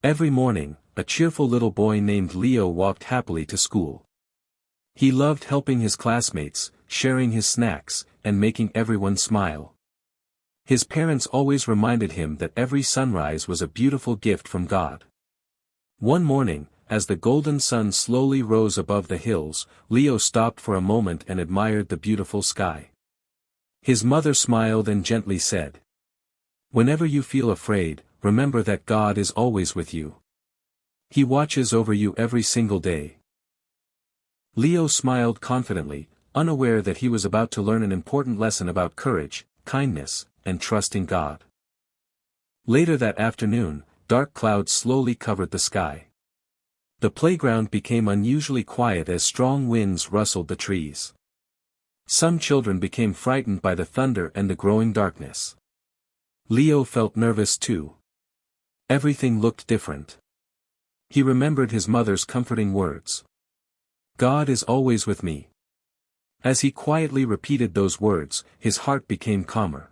Every morning, a cheerful little boy named Leo walked happily to school. He loved helping his classmates, sharing his snacks, and making everyone smile. His parents always reminded him that every sunrise was a beautiful gift from God. One morning, as the golden sun slowly rose above the hills, Leo stopped for a moment and admired the beautiful sky. His mother smiled and gently said, "Whenever you feel afraid, remember that God is always with you. He watches over you every single day." Leo smiled confidently, unaware that he was about to learn an important lesson about courage, kindness, and trusting God. Later that afternoon, dark clouds slowly covered the sky. The playground became unusually quiet as strong winds rustled the trees. Some children became frightened by the thunder and the growing darkness. Leo felt nervous too. Everything looked different. He remembered his mother's comforting words. "God is always with me." As he quietly repeated those words, his heart became calmer.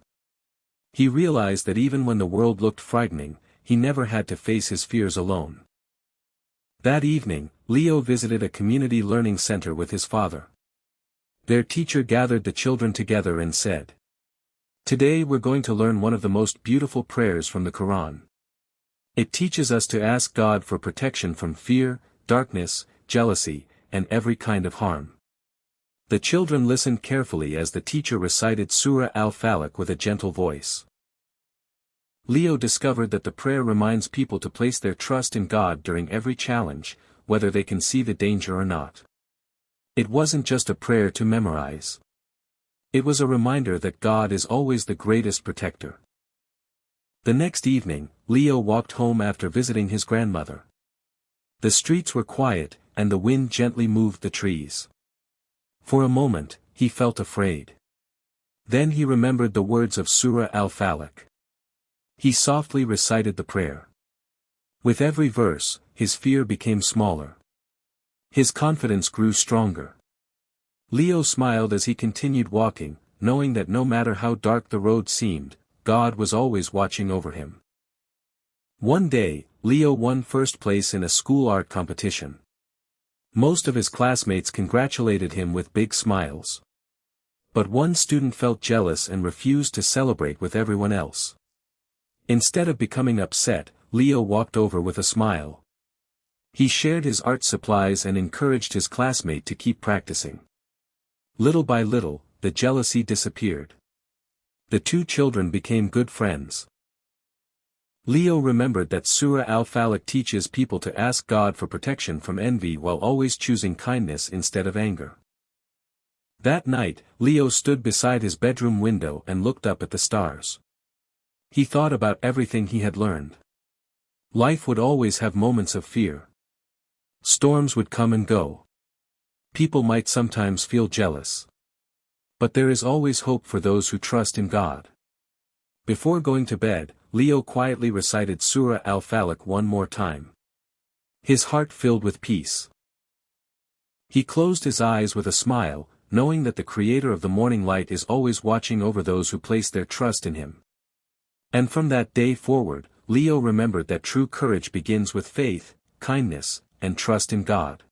He realized that even when the world looked frightening, he never had to face his fears alone. That evening, Leo visited a community learning center with his father. Their teacher gathered the children together and said, "Today we're going to learn one of the most beautiful prayers from the Qur'an. It teaches us to ask God for protection from fear, darkness, jealousy, and every kind of harm." The children listened carefully as the teacher recited Surah Al-Falaq with a gentle voice. Leo discovered that the prayer reminds people to place their trust in God during every challenge, whether they can see the danger or not. It wasn't just a prayer to memorize. It was a reminder that God is always the greatest protector. The next evening, Leo walked home after visiting his grandmother. The streets were quiet, and the wind gently moved the trees. For a moment, he felt afraid. Then he remembered the words of Surah Al-Falaq. He softly recited the prayer. With every verse, his fear became smaller. His confidence grew stronger. Leo smiled as he continued walking, knowing that no matter how dark the road seemed, God was always watching over him. One day, Leo won first place in a school art competition. Most of his classmates congratulated him with big smiles. But one student felt jealous and refused to celebrate with everyone else. Instead of becoming upset, Leo walked over with a smile. He shared his art supplies and encouraged his classmate to keep practicing. Little by little, the jealousy disappeared. The two children became good friends. Leo remembered that Surah Al-Falaq teaches people to ask God for protection from envy while always choosing kindness instead of anger. That night, Leo stood beside his bedroom window and looked up at the stars. He thought about everything he had learned. Life would always have moments of fear. Storms would come and go. People might sometimes feel jealous. But there is always hope for those who trust in God. Before going to bed, Leo quietly recited Surah Al-Falaq one more time. His heart filled with peace. He closed his eyes with a smile, knowing that the Creator of the morning light is always watching over those who place their trust in Him. And from that day forward, Leo remembered that true courage begins with faith, kindness, and trust in God.